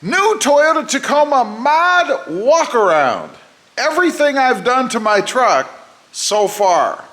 New Toyota Tacoma mod walk around. Everything I've done to my truck so far.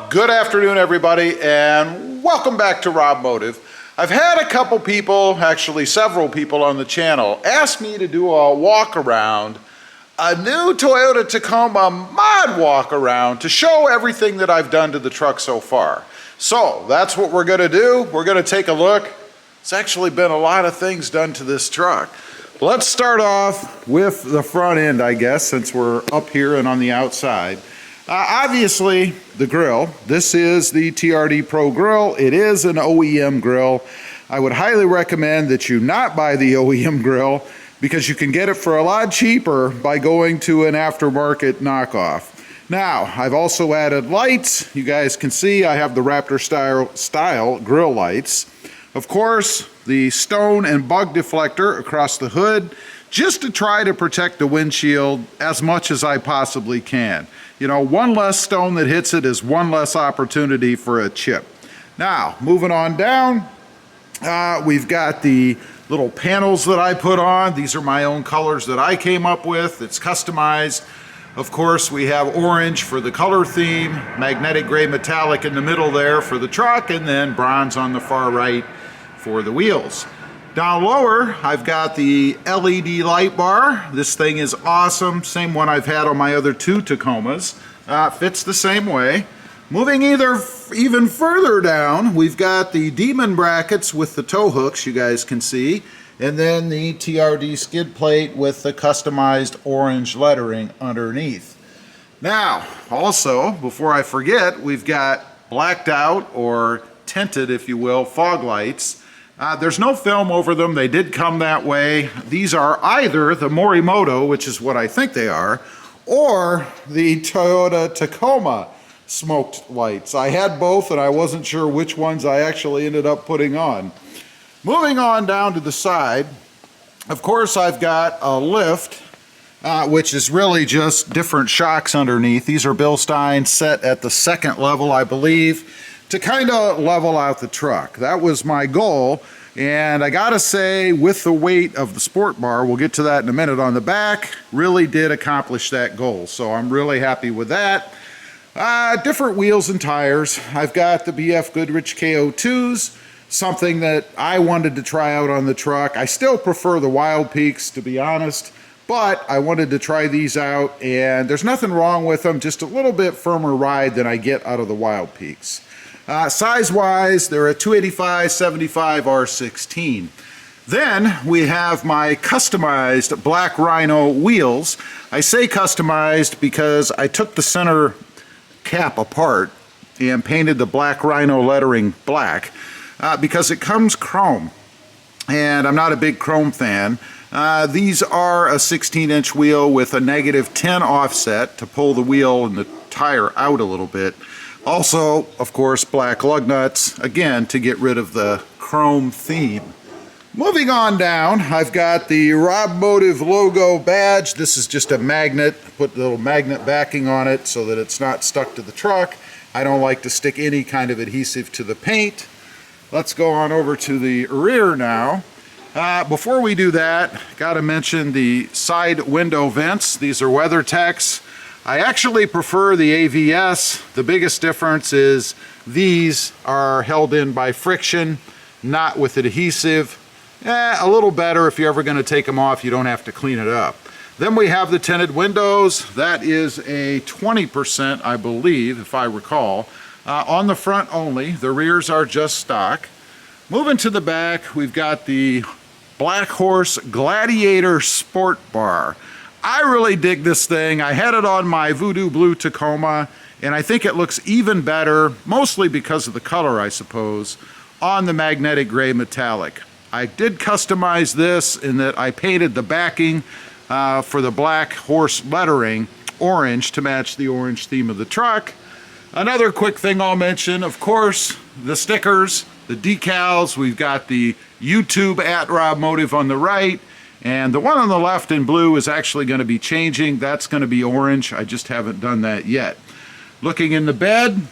Good afternoon, everybody, and welcome back to RobMotive. I've had a couple people, actually several people on the channel, ask me to do a walk around, a new Toyota Tacoma mod walk around to show everything that I've done to the truck so far. So that's what we're going to do. We're going to take a look. It's actually been a lot of things done to this truck. Let's start off with the front end, I guess, since we're up here and on the outside. Obviously, the grill. This is the TRD Pro grill. It is an OEM grill. I would highly recommend that you not buy the OEM grill because you can get it for a lot cheaper by going to an aftermarket knockoff. Now, I've also added lights. You guys can see I have the Raptor style grill lights. Of course, the stone and bug deflector across the hood, just to try to protect the windshield as much as I possibly can. You know, one less stone that hits it is one less opportunity for a chip. Now, moving on down, we've got the little panels that I put on. These are my own colors that I came up with. It's customized. Of course, we have orange for the color theme, magnetic gray metallic in the middle there for the truck, and then bronze on the far right for the wheels. Down lower, I've got the LED light bar. This thing is awesome. Same one I've had on my other two Tacomas. Fits the same way. Moving even further down, we've got the Demon brackets with the tow hooks, you guys can see. And then the TRD skid plate with the customized orange lettering underneath. Now, also, before I forget, we've got blacked out, or tinted, if you will, fog lights. There's no film over them. They did come that way. These are either the Morimoto, which is what I think they are, or the Toyota Tacoma smoked lights. I had both and I wasn't sure which ones I actually ended up putting on. Moving on down to the side, of course I've got a lift, which is really just different shocks underneath. These are Bilstein set at the second level, I believe, to kind of level out the truck. That was my goal, and I gotta say, with the weight of the sport bar, we'll get to that in a minute on the back, really did accomplish that goal, so I'm really happy with that. Different wheels and tires. I've got the BF Goodrich KO2s, something that I wanted to try out on the truck. I still prefer the Wild Peaks, to be honest, but I wanted to try these out, and there's nothing wrong with them, just a little bit firmer ride than I get out of the Wild Peaks. Size-wise, they're a 285/75 R16. Then we have my customized Black Rhino wheels. I say customized because I took the center cap apart and painted the Black Rhino lettering black because it comes chrome, and I'm not a big chrome fan. These are a 16-inch wheel with a -10 offset to pull the wheel and the tire out a little bit. Also, of course, black lug nuts, again, to get rid of the chrome theme. Moving on down, I've got the RobMotive logo badge. This is just a magnet. Put the little magnet backing on it so that it's not stuck to the truck. I don't like to stick any kind of adhesive to the paint. Let's go on over to the rear now. Before we do that, gotta mention the side window vents. These are WeatherTech's. I actually prefer the AVS. The biggest difference is these are held in by friction, not with adhesive. A little better if you're ever going to take them off, you don't have to clean it up. Then we have the tinted windows. That is a 20%, I believe, if I recall, on the front only. The rears are just stock. Moving to the back, we've got the Black Horse Gladiator Sport Bar. I really dig this thing. I had it on my Voodoo Blue Tacoma, and I think it looks even better, mostly because of the color, I suppose, on the magnetic gray metallic. I did customize this in that I painted the backing for the Black Horse lettering orange to match the orange theme of the truck. Another quick thing I'll mention, of course, the stickers, the decals. We've got the YouTube at RobMotive on the right, and the one on the left in blue is actually going to be changing. That's going to be orange. I just haven't done that yet. Looking in the bed,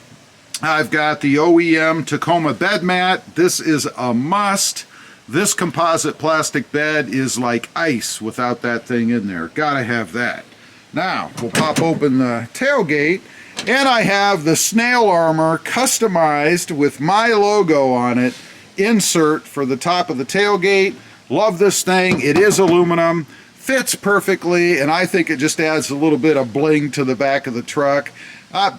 I've got the OEM Tacoma bed mat. This is a must. This composite plastic bed is like ice without that thing in there. Gotta have that. Now, we'll pop open the tailgate, and I have the snail armor customized with my logo on it, insert for the top of the tailgate. Love this thing. It is aluminum, fits perfectly, and I think it just adds a little bit of bling to the back of the truck.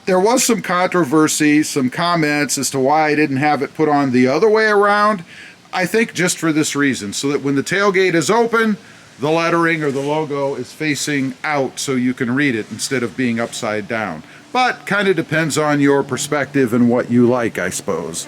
There was some controversy, some comments as to why I didn't have it put on the other way around. I think just for this reason, so that when the tailgate is open, the lettering or the logo is facing out so you can read it instead of being upside down. But kind of depends on your perspective and what you like, I suppose.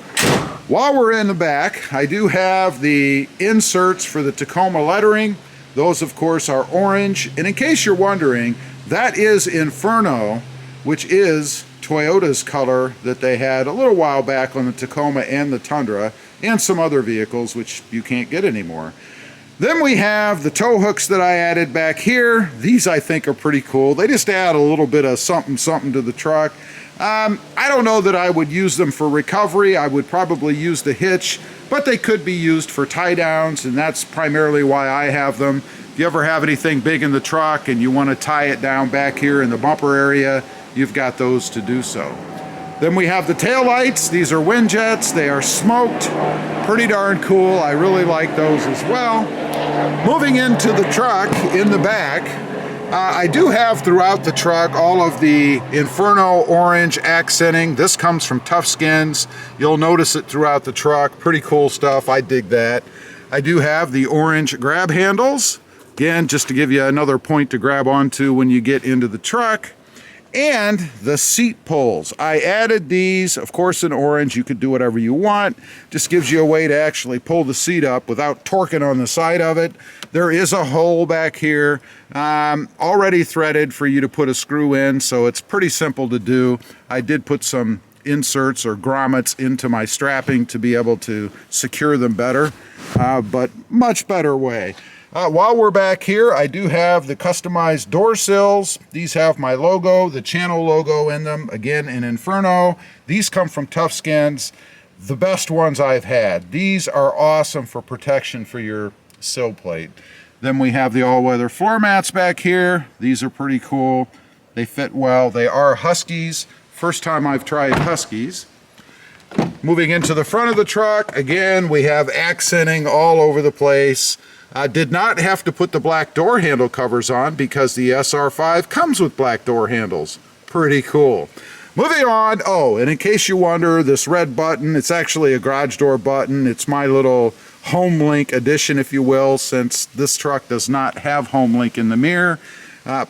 While we're in the back, I do have the inserts for the Tacoma lettering. Those, of course, are orange. And in case you're wondering, that is Inferno, which is Toyota's color that they had a little while back on the Tacoma and the Tundra, and some other vehicles which you can't get anymore. Then we have the tow hooks that I added back here. These I think are pretty cool. They just add a little bit of something to the truck. I don't know that I would use them for recovery. I would probably use the hitch, but they could be used for tie downs, and that's primarily why I have them. If you ever have anything big in the truck and you want to tie it down back here in the bumper area, you've got those to do so. Then we have the tail lights. These are wind jets. They are smoked. Pretty darn cool. I really like those as well. Moving into the truck in the back, I do have throughout the truck all of the Inferno orange accenting. This comes from Tough Skins. You'll notice it throughout the truck. Pretty cool stuff. I dig that. I do have the orange grab handles. Again, just to give you another point to grab onto when you get into the truck. And the seat poles. I added these, of course, in orange. You could do whatever you want. Just gives you a way to actually pull the seat up without torquing on the side of it. There is a hole back here, already threaded for you to put a screw in, so it's pretty simple to do. I did put some inserts or grommets into my strapping to be able to secure them better, but much better way. While we're back here, I do have the customized door sills. These have my logo, the channel logo in them, again in Inferno. These come from Tough Skins, the best ones I've had. These are awesome for protection for your sill plate. Then we have the all-weather floor mats back here. These are pretty cool. They fit well. They are Huskies. First time I've tried Huskies. Moving into the front of the truck, again, we have accenting all over the place. I did not have to put the black door handle covers on because the SR5 comes with black door handles. Pretty cool. Moving on, oh, and in case you wonder, this red button, it's actually a garage door button. It's my little HomeLink edition, if you will, since this truck does not have HomeLink in the mirror.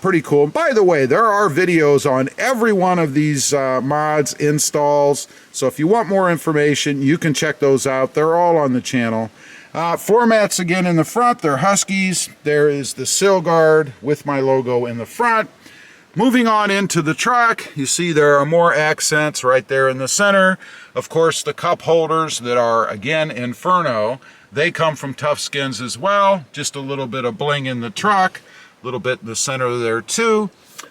Pretty cool. By the way, there are videos on every one of these mods, installs, so if you want more information, you can check those out. They're all on the channel. Floor mats again in the front, they're Huskies. There is the sill guard with my logo in the front. Moving on into the truck, you see there are more accents right there in the center. Of course, the cup holders that are, again, Inferno, they come from Tough Skins as well. Just a little bit of bling in the truck, a little bit in the center there too.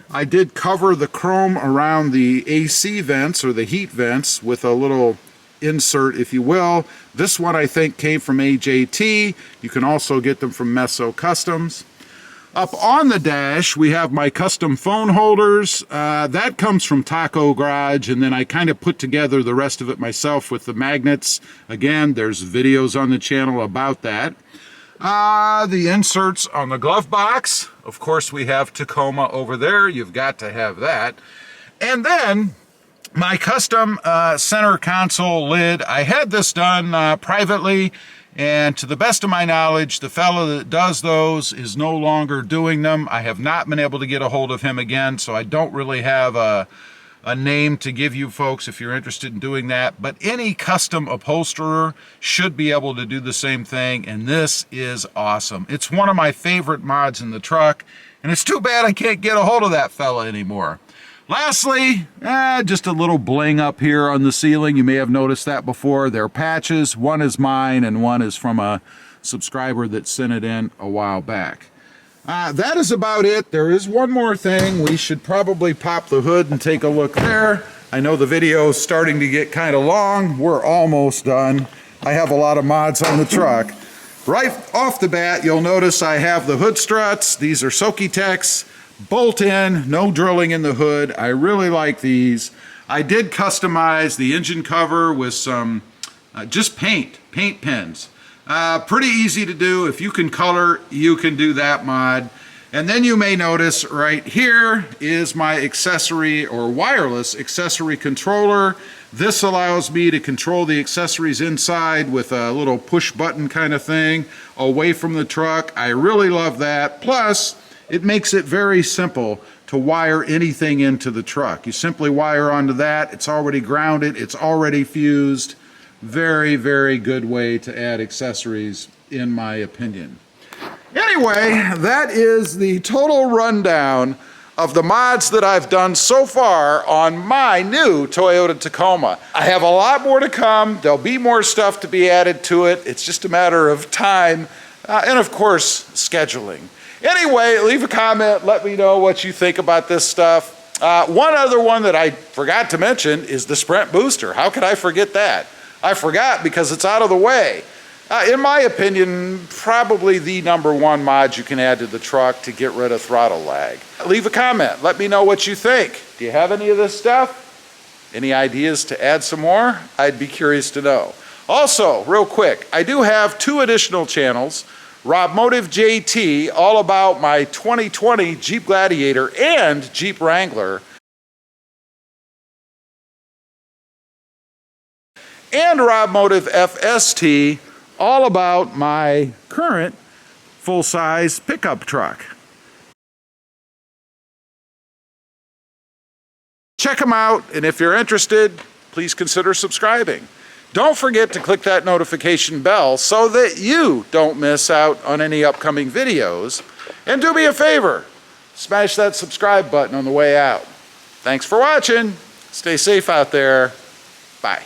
I did cover the chrome around the AC vents or the heat vents with a little insert, if you will. This one I think came from AJT. You can also get them from Meso Customs. Up on the dash, we have my custom phone holders. That comes from Taco Garage, and then I kind of put together the rest of it myself with the magnets. Again, there's videos on the channel about that. The inserts on the glove box. Of course, we have Tacoma over there. You've got to have that. And then my custom center console lid. I had this done privately, and to the best of my knowledge, the fellow that does those is no longer doing them. I have not been able to get a hold of him again, so I don't really have a name to give you folks if you're interested in doing that. But any custom upholsterer should be able to do the same thing, and this is awesome. It's one of my favorite mods in the truck, and it's too bad I can't get a hold of that fella anymore. Lastly, just a little bling up here on the ceiling. You may have noticed that before. They're patches. One is mine and one is from a subscriber that sent it in a while back. That is about it. There is one more thing. We should probably pop the hood and take a look there. I know the video is starting to get kind of long. We're almost done. I have a lot of mods on the truck. Right off the bat, you'll notice I have the hood struts. These are SECCOTINE. Bolt in, no drilling in the hood. I really like these. I did customize the engine cover with some just paint pens. Pretty easy to do. If you can color, you can do that mod. And then you may notice right here is my accessory or wireless accessory controller. This allows me to control the accessories inside with a little push button kind of thing away from the truck. I really love that. Plus, it makes it very simple to wire anything into the truck. You simply wire onto that. It's already grounded. It's already fused. Very, very good way to add accessories, in my opinion. Anyway, that is the total rundown of the mods that I've done so far on my new Toyota Tacoma. I have a lot more to come. There'll be more stuff to be added to it. It's just a matter of time and, of course, scheduling. Anyway, leave a comment. Let me know what you think about this stuff. One other one that I forgot to mention is the Sprint booster. How could I forget that? I forgot because it's out of the way. In my opinion, probably the #1 mod you can add to the truck to get rid of throttle lag. Leave a comment. Let me know what you think. Do you have any of this stuff? Any ideas to add some more? I'd be curious to know. Also, real quick, I do have 2 additional channels. RobMotive JT, all about my 2020 Jeep Gladiator and Jeep Wrangler. And RobMotive FST, all about my current full-size pickup truck. Check them out, and if you're interested, please consider subscribing. Don't forget to click that notification bell so that you don't miss out on any upcoming videos. And do me a favor, smash that subscribe button on the way out. Thanks for watching. Stay safe out there. Bye.